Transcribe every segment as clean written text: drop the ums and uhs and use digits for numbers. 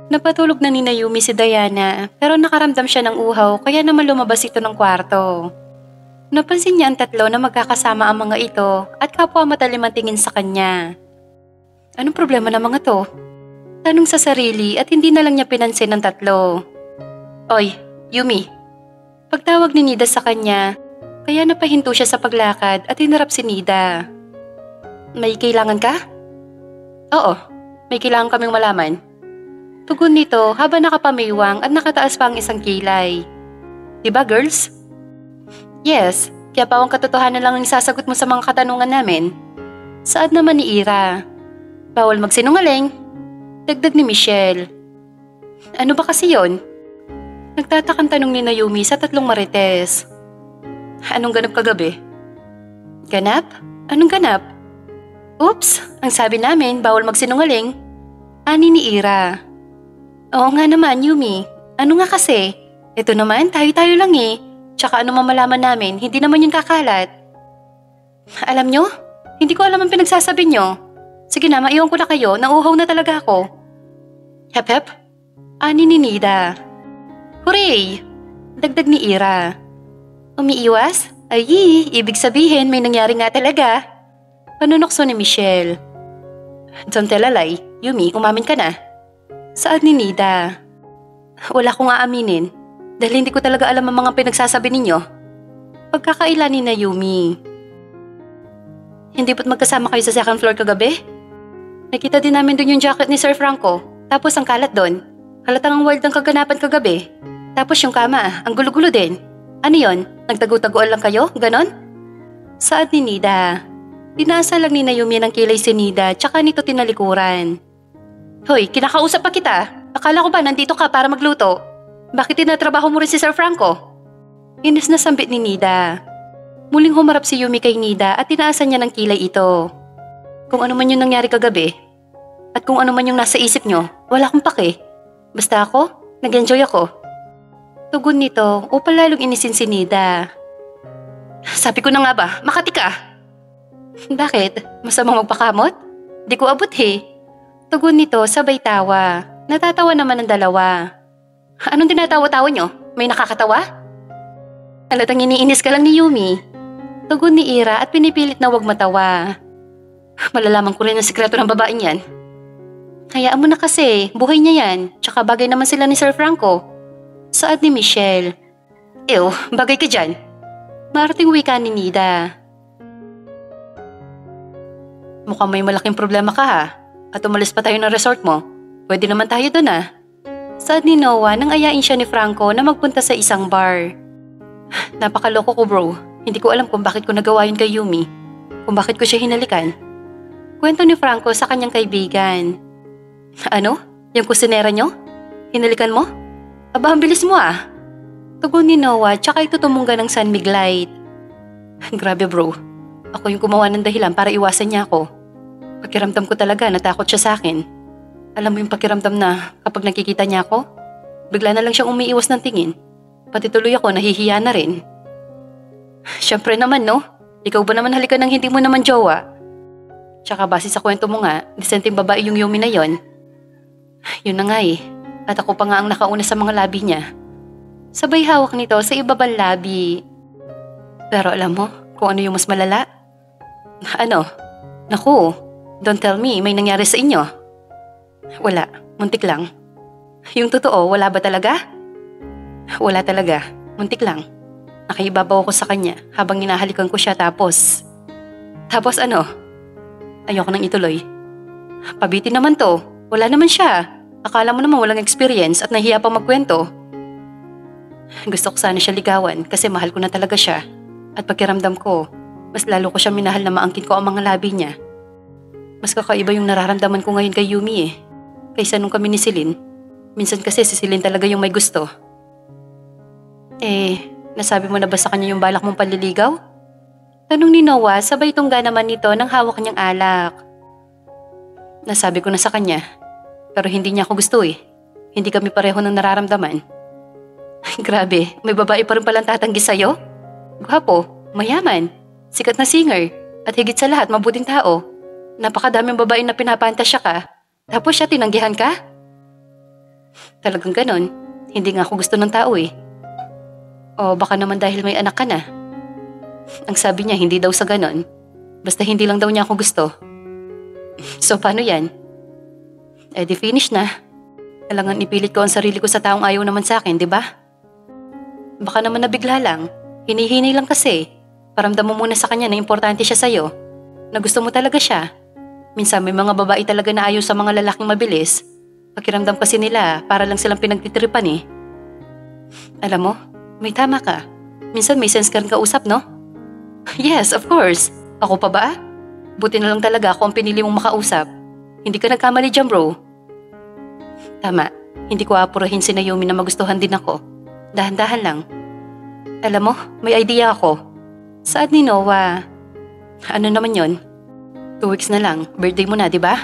Napatulog na ni Nayumi si Diana pero nakaramdam siya ng uhaw kaya naman lumabas ito ng kwarto. Napansin niya ang tatlo na magkakasama ang mga ito at kapwa matalimang tingin sa kanya. Anong problema ng mga to? Tanong sa sarili at hindi na lang niya pinansin ng tatlo. Oy, Yumi. Pagtawag ni Nida sa kanya, kaya napahinto siya sa paglakad at hinarap si Nida. May kailangan ka? Oo, may kailangan kaming malaman. Tugon nito habang nakapamiwang at nakataas pa ang isang kilay. Diba girls? Yes, kaya pawang katotohanan lang ang isasagot mo sa mga katanungan namin. Saad naman ni Ira. Bawal magsinungaling. Dagdag ni Michelle. Ano ba kasi yon? Nagtatakang tanong ni Nayumi sa tatlong marites. Anong ganap kagabi? Ganap? Anong ganap? Oops, ang sabi namin bawal magsinungaling. Ani ni Ira. Oo nga naman, Yumi. Ano nga kasi? Ito naman, tayo-tayo lang eh. Tsaka ano mamalaman namin, hindi naman yun kakalat. Alam nyo? Hindi ko alam ang pinagsasabi nyo. Sige na, maiwan ko na kayo. Nauuhaw na talaga ako. Hep hep? Ani ni Nida. Hooray! Dagdag ni Ira. Umiiwas? Ay, ibig sabihin may nangyari nga talaga. Panunokso ni Michelle. Don't tell a lie. Yumi, umamin ka na. Saad ni Nida. Wala kong aaminin dahil hindi ko talaga alam ang mga pinagsasabi ninyo. Pagkakaila ni Nayumi. Hindi ba't magkasama kayo sa second floor kagabi? Nakita din namin dun yung jacket ni Sir Franco. Tapos ang kalat doon. Halatang ang wild ang kaganapan kagabi. Tapos yung kama, ang gulo-gulo din. Ano yon? Nagtago-taguan lang kayo? Ganon? Saad ni Nida. Pinasa lang ni Nayumi ng kilay si Nida tsaka nito tinalikuran. Hoy, kinakausap pa kita. Akala ko ba nandito ka para magluto? Bakit tinatrabaho mo rin si Sir Franco? Inis na sambit ni Nida. Muling humarap si Yumi kay Nida at tinaasan niya ng kilay ito. Kung ano man yung nangyari kagabi at kung ano man yung nasa isip nyo, wala akong pake. Basta ako, nag-enjoy ako. Tugon nito upang lalong inisin si Nida. Sabi ko na nga ba, makati ka. Bakit? Masamang magpakamot? Di ko abot he. Tugon nito sabay tawa. Natatawa naman ang dalawa. Anong tinatawa-tawa nyo? May nakakatawa? Halatang iniinis ka lang ni Yumi. Tugon ni Ira at pinipilit na wag matawa. Malalaman ko rin ang sikreto ng babaeng yan. Hayaan mo na kasi, buhay niya yan. Tsaka bagay naman sila ni Sir Franco. Saad ni Michelle. Ew, bagay ka dyan. Marating wika ni Nida. Mukhang may malaking problema ka ha. At umalis pa tayo ng resort mo. Pwede naman tayo doon ah. Saad ni Noah nang ayain siya ni Franco na magpunta sa isang bar. Napakaloko ko bro. Hindi ko alam kung bakit ko nagawa yun kay Yumi. Kung bakit ko siya hinalikan. Kwento ni Franco sa kanyang kaibigan. Ano? Yung kusinera nyo? Hinalikan mo? Aba, ang bilis mo ah. Tugon ni Noah tsaka ito tumungga ng sunmig light. Grabe bro. Ako yung gumawa ng dahilan para iwasan niya ako. Pakiramdam ko talaga natakot siya sa akin. Alam mo yung pakiramdam na kapag nakikita niya ako, bigla na lang siyang umiiwas ng tingin. Pati tuloy ako nahihiya na rin. Siyempre naman no, ikaw ba naman halikan ng hindi mo naman jowa? Tsaka base sa kwento mo nga, disenteng babae yung Yumi na yon. Yun na nga eh, at ako pa nga ang nakauna sa mga labi niya. Sabay hawak nito sa ibabang labi. Pero alam mo kung ano yung mas malala? Ano? Naku, don't tell me may nangyari sa inyo. Wala, muntik lang. Yung totoo, wala ba talaga? Wala talaga, muntik lang. Nakaibabaw ako sa kanya habang hinahalikan ko siya tapos ano? Ayoko nang ituloy. Pabitin naman to, wala naman siya. Akala mo naman walang experience at nahiya pa magkwento. Gusto ko sana siya ligawan kasi mahal ko na talaga siya. At pakiramdam ko, mas lalo ko siya minahal na maangkin ko ang mga labi niya. Mas kakaiba yung nararamdaman ko ngayon kay Yumi eh. Kaysa nung kami ni Celine. Minsan kasi si Celine talaga yung may gusto. Nasabi mo na ba sa kanya yung balak mong panliligaw? Tanong ni Noah sabay tungga naman nito ng hawak niyang alak. Nasabi ko na sa kanya. Pero hindi niya ako gusto eh. Hindi kami pareho ng nararamdaman. Grabe, may babae pa rin palang tatanggi sa'yo? Gwapo, mayaman, sikat na singer, at higit sa lahat mabuting tao. Napakadaming babae na pinapantasya ka, tapos siya tinanggihan ka? Talagang ganon. Hindi nga ako gusto ng tao eh. O baka naman dahil may anak ka na. Ang sabi niya hindi daw sa ganon. Basta hindi lang daw niya ako gusto. So paano yan? Eh di finish na. Kailangan ipilit ko ang sarili ko sa taong ayaw naman sa akin, di ba? Baka naman nabigla lang. Hinihinay lang kasi. Paramdam mo muna sa kanya na importante siya sa'yo. Na gusto mo talaga siya. Minsan may mga babae talaga na ayaw sa mga lalaking mabilis. Pakiramdam kasi nila para lang silang pinagtitripan eh. Alam mo, may tama ka. Minsan may sense ka rin kausap, no? Yes, of course. Ako pa ba? Buti na lang talaga ako ang pinili mong makausap. Hindi ka nagkamali dyan, bro. Tama, hindi ko apurahin si Naomi na magustuhan din ako. Dahan-dahan lang. Alam mo, may idea ako. Saan ni Noah? Ano naman yon? 2 weeks na lang, birthday mo na, di ba?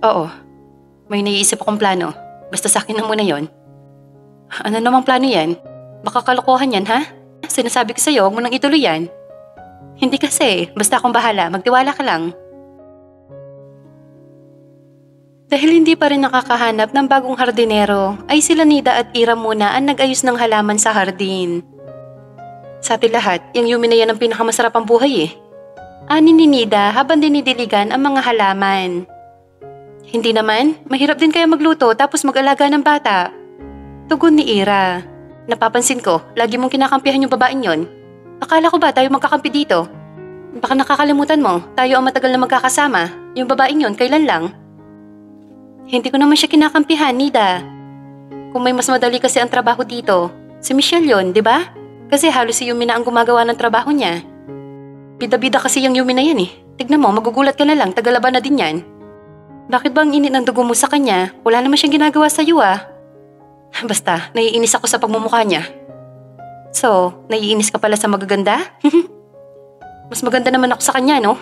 Oo, may naiisip akong plano. Basta sa akin na muna yon. Ano namang plano yan? Baka kalokohan yan, ha? Sinasabi ko sa'yo, huwag mo nang ituloy yan. Hindi kasi, basta akong bahala, magtiwala ka lang. Dahil hindi pa rin nakakahanap ng bagong hardinero, ay sila Nida at Ira muna ang nag-ayos ng halaman sa hardin. Sa atin lahat, yung Yumi na yan ang pinakamasarap ang buhay eh. Ani ni Nida habang dinidiligan ang mga halaman. Hindi naman, mahirap din kaya magluto tapos mag-alaga ng bata. Tugon ni Ira. Napapansin ko, lagi mong kinakampihan yung babaeng yon. Akala ko ba tayo magkakampi dito? Baka nakakalimutan mo, tayo ang matagal na magkakasama. Yung babaeng yon, kailan lang? Hindi ko naman siya kinakampihan, Nida. Kung may mas madali kasi ang trabaho dito, si Michelle yon, di ba? Kasi halos si Yumi na ang gumagawa ng trabaho niya. Bida-bida kasi yung Yumi na yan eh. Tignan mo, magugulat ka na lang, tagalaban na din yan. Bakit ba ang init ng dugo mo sa kanya? Wala naman siyang ginagawa sa'yo ah. Basta, naiinis ako sa pagmumukha niya. So, naiinis ka pala sa magaganda? Mas maganda naman ako sa kanya, no?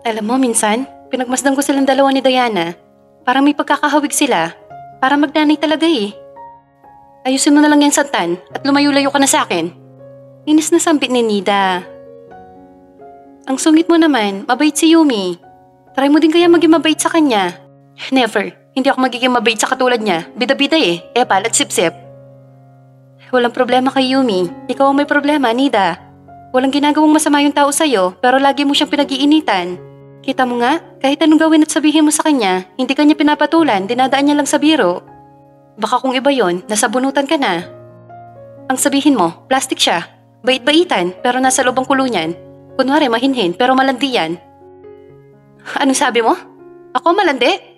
Alam mo, minsan, pinagmasdan ko silang dalawa ni Diana. Parang may pagkakahawig sila. Parang magnanay talaga eh. Ayusin mo na lang yan, Santan, at lumayo-layo ka na sa akin. Inis na sambit ni Nida. Ang sungit mo naman, mabait si Yumi. Try mo din kaya maging mabait sa kanya. Never. Hindi ako magiging mabait sa katulad niya. Bida-bida eh. Epal at sip-sip. Walang problema kay Yumi. Ikaw ang may problema, Nida. Walang ginagawang masama yung tao sa'yo, pero lagi mo siyang pinag-iinitan. Kita mo nga, kahit anong gawin at sabihin mo sa kanya, hindi kanya pinapatulan, dinadaan niya lang sa biro. Baka kung iba yon, nasa bunutan ka na. Ang sabihin mo, plastic siya. Bait-baitan, pero nasa loob ang kulo niyan. Kunwari mahinhin, pero malandi yan. Anong sabi mo? Ako malandi?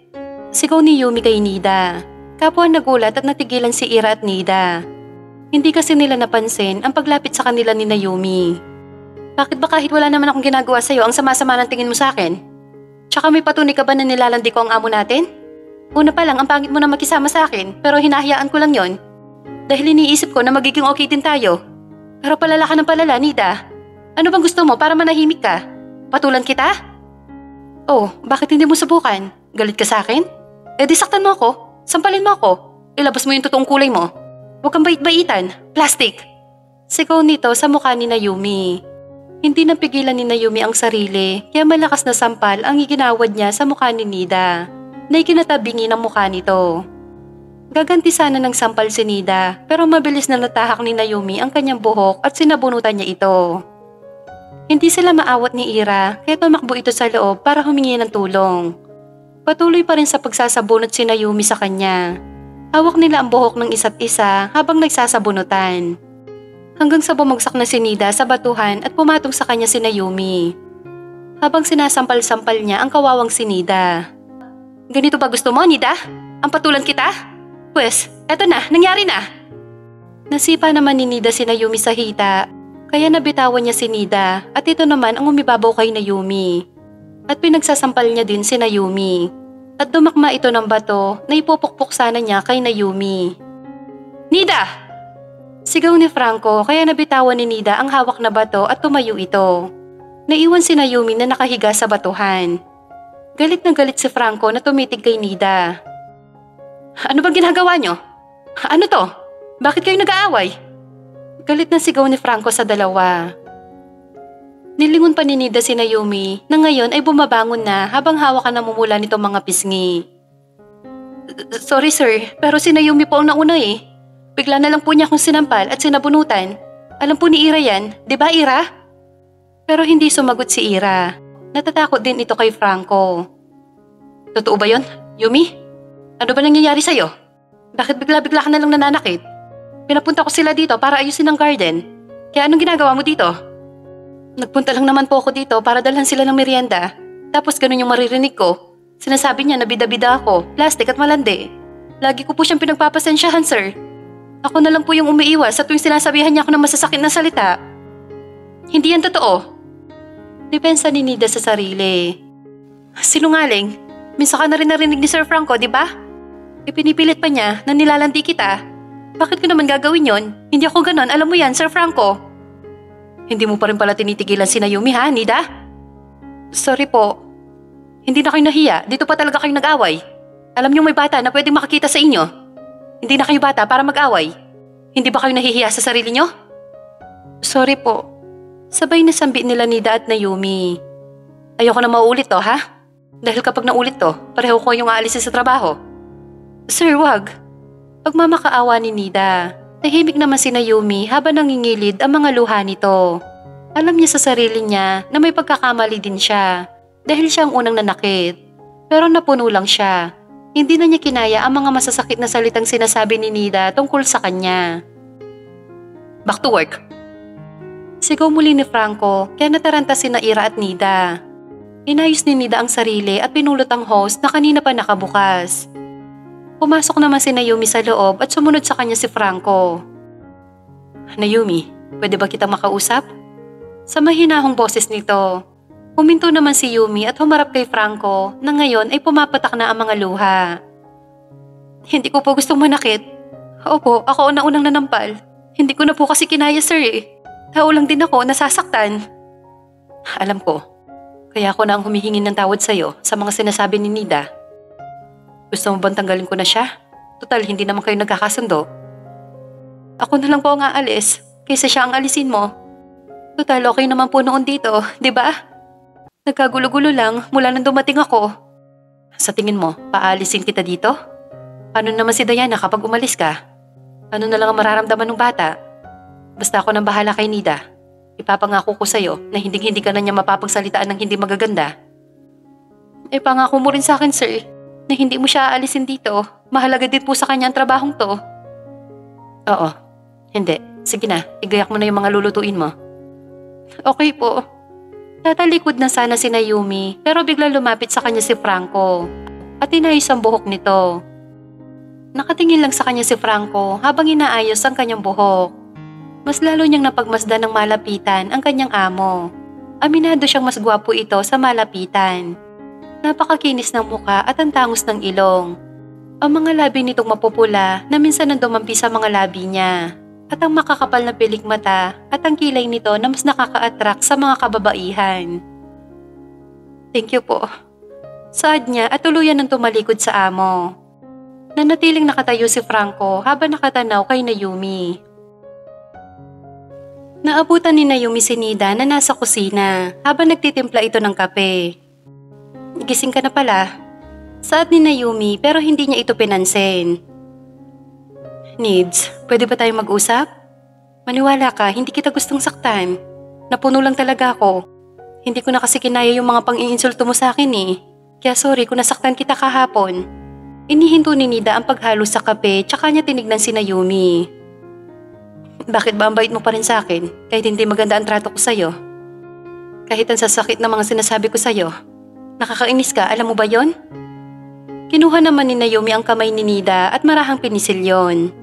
Sigaw ni Yumi kay Nida. Kapwa nagulat at natigilan si Ira at Nida. Hindi kasi nila napansin ang paglapit sa kanila ni Yumi. Bakit ba kahit wala naman akong ginagawa sa'yo ang sama-sama ng tingin mo sa akin? Tsaka may patunay ka ba na nilalandi ko ang amo natin? Una pa lang ang pangit mo na makisama sa akin pero hinahayaan ko lang yon. Dahil iniisip ko na magiging okay din tayo. Pero palala ka ng palala, Nida. Ano bang gusto mo para manahimik ka? Patulan kita? Oh, bakit hindi mo subukan? Galit ka sa akin? Eh di saktan mo ako. Sampalin mo ako. Ilabas mo yung totoong kulay mo. Huwag kang bait-baitan. Plastic. Sigaw nito sa mukha ni Yumi. Hindi napigilan ni Yumi ang sarili kaya malakas na sampal ang iginawad niya sa mukha ni Nida na ikinatabingi ng mukha nito. Gaganti sana ng sampal si Nida pero mabilis na natahak ni Yumi ang kanyang buhok at sinabunutan niya ito. Hindi sila maawat ni Ira kaya tumakbo ito sa loob para humingi ng tulong. Patuloy pa rin sa pagsasabunot si Yumi sa kanya. Hawak nila ang buhok ng isa't isa habang nagsasabunutan. Hanggang sa bumagsak na si Nida sa batuhan at pumatong sa kanya si Yumi. Habang sinasampal-sampal niya ang kawawang si Nida. Ganito ba gusto mo, Nida? Ang patulan kita? Pwes, eto na, nangyari na. Nasipa naman ni Nida si Yumi sa hita, kaya nabitawan niya si Nida at ito naman ang umibabaw kay Yumi. At pinagsasampal niya din si Yumi. At dumakma ito ng bato na ipupukpok sana niya kay Yumi. Nida! Sigaw ni Franco kaya nabitawan ni Nida ang hawak na bato at tumayo ito. Naiwan si Yumi na nakahiga sa batuhan. Galit na galit si Franco na tumitig kay Nida. Ano bang ginagawa niyo? Ano to? Bakit kayo nag-aaway? Galit na sigaw ni Franco sa dalawa. Nilingon pa ni Nida si Yumi na ngayon ay bumabangon na habang hawakan na mumula nitong mga pisngi. Sorry sir, pero si Naomi po ang nauna eh. Bigla na lang po niya akong sinampal at sinabunutan. Alam po ni Ira yan, di ba Ira? Pero hindi sumagot si Ira. Natatakot din ito kay Franco. Totoo ba yon, Yumi? Ano ba nangyayari sa'yo? Bakit bigla-bigla ka na lang nananakit? Pinapunta ko sila dito para ayusin ang garden. Kaya anong ginagawa mo dito? Nagpunta lang naman po ako dito para dalhan sila ng merienda. Tapos ganun yung maririnig ko. Sinasabi niya na bida-bida ako, plastic at malandi. Lagi ko po siyang pinagpapasensyahan, sir. Ako na lang po yung umiiwas sa tuwing sinasabihan niya ako ng masasakit na salita. Hindi yan totoo. Depensa ni Nida sa sarili. Sinungaling. Minsan ka na rin narinig ni Sir Franco, di ba? Ipinipilit pa niya na nilalandi kita. Bakit ko naman gagawin yon? Hindi ako ganon, alam mo yan, Sir Franco. Hindi mo pa rin pala tinitigilan si Naomi ha, Nida? Sorry po. Hindi na kayo nahiya, dito pa talaga kayo nag-away. Alam niyo may bata na pwedeng makakita sa inyo. Hindi na kayo bata para mag-away. Hindi ba kayo nahihiya sa sarili niyo? Sorry po. Sabay na sambi nila Nida at Naomi. Ayoko na mauulit to ha? Dahil kapag naulit to, pareho ko yung aalisin sa trabaho. Sir, wag. Pagmamakaawa ni Nida, tahimik naman si Naomi habang nangingilid ang mga luha nito. Alam niya sa sarili niya na may pagkakamali din siya dahil siya ang unang nanakit. Pero napuno lang siya. Hindi na niya kinaya ang mga masasakit na salitang sinasabi ni Nida tungkol sa kanya. Back to work. Sigaw muli ni Franco kaya nataranta si Ira at Nida. Inayos ni Nida ang sarili at pinulot ang hose na kanina pa nakabukas. Pumasok naman si Naomi sa loob at sumunod sa kanya si Franco. Naomi, pwede ba kitang makausap? Sa mahinahong boses nito, huminto naman si Yumi at humarap kay Franco na ngayon ay pumapatak na ang mga luha. Hindi ko po gustong manakit. Opo, ako ang naunang nanampal. Hindi ko na po kasi kinaya sir eh. Tao lang din ako, nasasaktan. Alam ko, kaya ako na ang humihingi ng tawad sa'yo sa mga sinasabi ni Nida. Gusto mo bang tanggalin ko na siya? Total, hindi naman kayo nagkakasundo. Ako na lang po ang aalis, kaysa siya ang alisin mo. Total, okay naman po noon dito, di ba? Nagkagulo-gulo lang mula nang dumating ako. Sa tingin mo, paalisin kita dito? Paano naman si Diana kapag umalis ka? Ano na lang ang mararamdaman ng bata? Basta ako nang bahala kay Nida. Ipapangako ko sa'yo na hindi ka na niya mapapagsalitaan ng hindi magaganda. Pangako mo rin sa akin, sir, na hindi mo siya aalisin dito. Mahalaga din po sa kanya ang trabahong to. Oo, hindi. Sige na, igayak mo na yung mga lulutuin mo. Okay po. Tatalikod na sana si Naomi pero bigla lumapit sa kanya si Franco at inayos ang buhok nito. Nakatingin lang sa kanya si Franco habang inaayos ang kanyang buhok. Mas lalo niyang napagmasdan ng malapitan ang kanyang amo. Aminado siyang mas gwapo ito sa malapitan. Napakakinis ng muka at ang tangos ng ilong. Ang mga labi nitong mapupula na minsan nang dumampi sa mga labi niya. At ang makakapal na pilik mata at ang kilay nito na mas nakaka-attract sa mga kababaihan. Thank you po. Saad niya at tuluyan ng tumalikod sa amo. Nanatiling nakatayo si Franco habang nakatanaw kay Naomi. Naabutan ni Naomi si Nida na nasa kusina habang nagtitimpla ito ng kape. Gising ka na pala. Saad ni Naomi pero hindi niya ito pinansin. Nids, pwede ba tayong mag-usap? Maniwala ka, hindi kita gustong saktan. Napuno lang talaga ako. Hindi ko na kasi kinaya yung mga pang-iinsulto mo sa akin eh. Kaya sorry kung nasaktan kita kahapon. Inihinto ni Nida ang paghalo sa kape tsaka niya tinignan si Naomi. Bakit ba ang bait mo pa rin sa akin kahit hindi maganda ang trato ko sa'yo? Kahit ang sasakit na mga sinasabi ko sa'yo. Nakakainis ka, alam mo ba yon? Kinuha naman ni Naomi ang kamay ni Nida at marahang pinisil yon.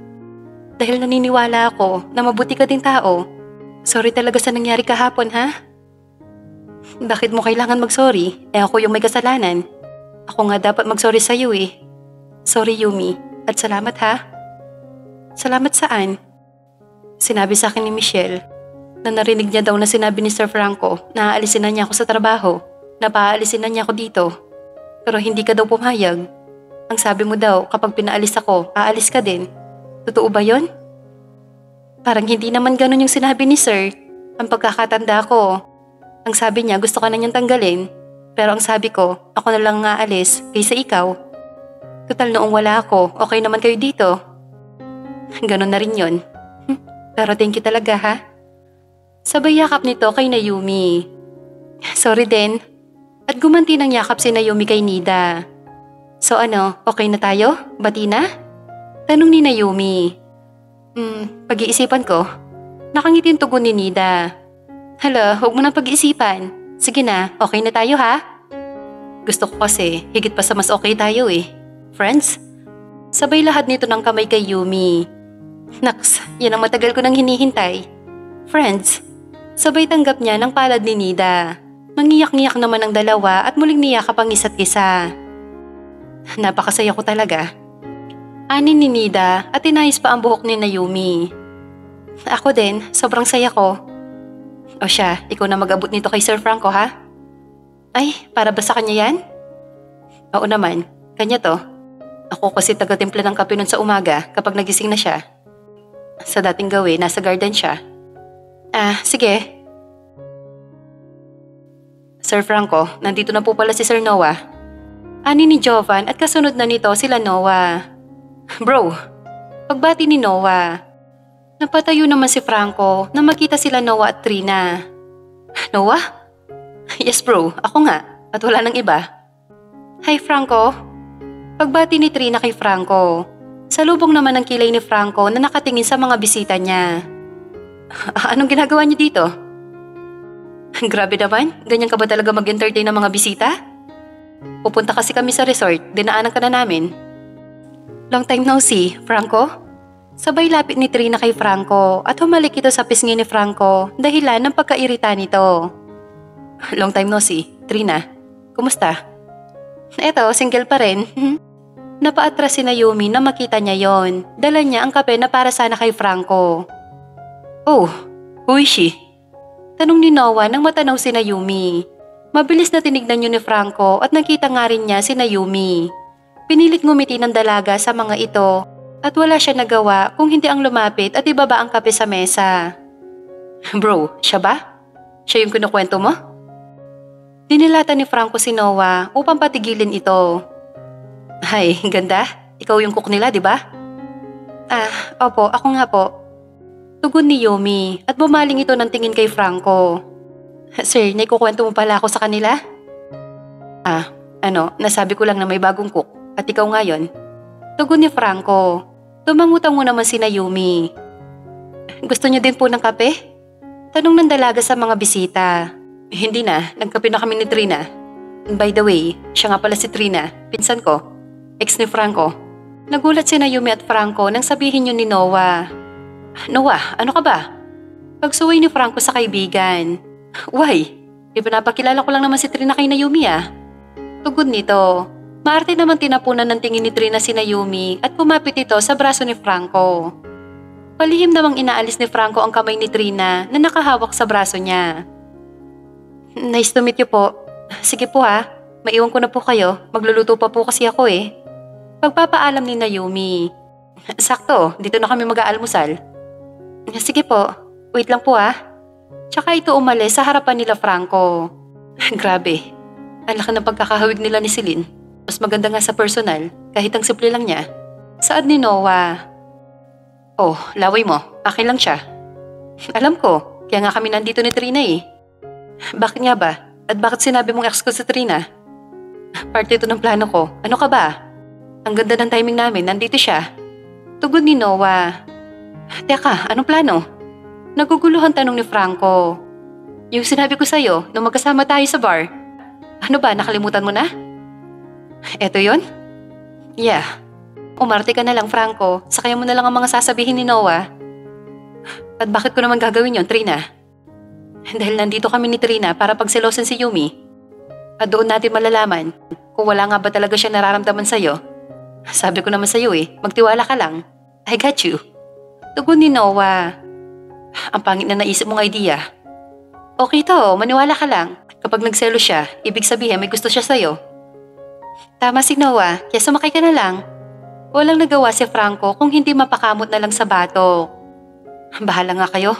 Dahil naniniwala ako na mabuti ka ding tao. Sorry talaga sa nangyari kahapon ha? Bakit mo kailangan mag-sorry? Ako yung may kasalanan. Ako nga dapat mag-sorry sa'yo eh. Sorry Yumi at salamat ha. Salamat saan? Sinabi sa akin ni Michelle na narinig niya daw na sinabi ni Sir Franco na aalisin na niya ako sa trabaho, na paaalisin na niya ako dito. Pero hindi ka daw pumayag. Ang sabi mo daw kapag pinaalis ako, aalis ka din. Totoo ba yon? Parang hindi naman ganun yung sinabi ni Sir. Ang pagkakatanda ko, ang sabi niya gusto ka na niyang tanggalin. Pero ang sabi ko, ako na lang aalis kaysa ikaw. Total noong wala ako, okay naman kayo dito. Ganon na rin yun. Pero thank you talaga ha. Sabay yakap nito kay Naomi. Sorry din. At gumanti ng yakap si Naomi kay Nida. So ano, okay na tayo? Bati na? Tanong ni Naomi. Pag-iisipan ko. Nakangiti yung tugon ni Nida. Hala, huwag mo nang pag-iisipan. Sige na, okay na tayo ha? Gusto ko kasi, higit pa sa mas okay tayo eh. Friends? Sabay lahat nito ng kamay kay Yumi. Naks, yan ang matagal ko nang hinihintay. Friends? Sabay tanggap niya ng palad ni Nida. Mangiyak-ngiyak naman ang dalawa at muling niyakap ang isa't isa. Napakasaya ko talaga. Anin ni Nida at inayos pa ang buhok ni Naomi. Ako din, sobrang saya ko. O siya, ikaw na mag-abot nito kay Sir Franco ha? Ay, para ba sa kanya yan? Oo naman, kanya to. Ako kasi taga-timpla ng kape nun sa umaga kapag nagising na siya. Sa dating gawin, nasa garden siya. Sige. Sir Franco, nandito na po pala si Sir Noah. Ani ni Jovan at kasunod na nito sila Noah. Bro, pagbati ni Noah. Napatayo naman si Franco na makita sila Noah at Trina. Noah? Yes bro, ako nga. At wala nang iba. Hi Franco. Pagbati ni Trina kay Franco. Salubong naman ang kilay ni Franco na nakatingin sa mga bisita niya. Anong ginagawa niyo dito? Grabe naman, ganyan ka ba talaga mag-entertain ng mga bisita? Pupunta kasi kami sa resort, dinaanan ka na namin. Long time no see, Franco? Sabay lapit ni Trina kay Franco at humalik ito sa pisngi ni Franco dahilan ng pagkairita nito. Long time no see, Trina. Kumusta? Eto, single pa rin. Napaatras si Naomi na makita niya yon. Dala niya ang kape na para sana kay Franco. Oh, who is she? Tanong ni Noah nang matanaw si Naomi. Mabilis na tinignan niyo ni Franco at nakita nga rin niya si Naomi. Pinilit ngumiti ng dalaga sa mga ito at wala siya nagawa kung hindi ang lumapit at ibaba ang kape sa mesa. Bro, siya ba? Siya yung kinukwento mo? Dinilata ni Franco si Noah upang patigilin ito. Ay, ganda. Ikaw yung cook nila, di ba? Opo, ako nga po. Tugon ni Yumi at bumaling ito ng tingin kay Franco. Sir, naikukwento mo pala ako sa kanila? Nasabi ko lang na may bagong cook at ikaw ngayon. Tugon ni Franco. Tumangutang mo naman si Naomi. Gusto niyo din po ng kape? Tanong ng dalaga sa mga bisita. Hindi na, nagkape na kami ni Trina. By the way, siya nga pala si Trina, pinsan ko, ex ni Franco. Nagulat si Naomi at Franco nang sabihin yun ni Noah. Noah, ano ka ba? Pagsuway ni Franco sa kaibigan. Why? Ipinapakilala ko lang naman si Trina kay Naomi Tugod nito. Maarte naman tinapunan ng tingin ni Trina si Naomi at pumapit ito sa braso ni Franco. Palihim namang inaalis ni Franco ang kamay ni Trina na nakahawak sa braso niya. Nice to meet you po. Sige po maiwan ko na po kayo. Magluluto pa po kasi ako Pagpapaalam ni Naomi. Sakto, dito na kami mag-aalmusal. Sige po, wait lang po Tsaka ito umalis sa harapan nila Franco. Grabe, ang laki ng pagkakahawig nila ni Celine. Mas maganda nga sa personal, kahit ang simple lang niya. Saad ni Noah. Oh, laway mo, akin lang siya. Alam ko, kaya nga kami nandito ni Trina Bakit nga ba? At bakit sinabi mong ex ko sa Trina? Parte ito ng plano ko. Ano ka ba? Ang ganda ng timing namin, nandito siya. Tugon ni Noah. Teka, anong plano? Naguguluhan tanong ni Franco. Yung sinabi ko sa'yo nung magkasama tayo sa bar. Ano ba, nakalimutan mo na? Eto yon? Yeah. Umarte ka na lang, Franco. Sakaya mo na lang ang mga sasabihin ni Noah. At bakit ko naman gagawin yon, Trina? Dahil nandito kami ni Trina para pagselosan si Yumi. At doon natin malalaman kung wala nga ba talaga siya nararamdaman sa'yo. Sabi ko naman sa'yo magtiwala ka lang. I got you. Tugon ni Noah. Ang pangit na naisip mong idea. Okay to, maniwala ka lang. Kapag nagselo siya, ibig sabihin may gusto siya sa'yo. Tama si Noah, kaya sumakay ka na lang. Walang nagawa si Franco kung hindi mapakamot na lang sa batok. Bahala nga kayo.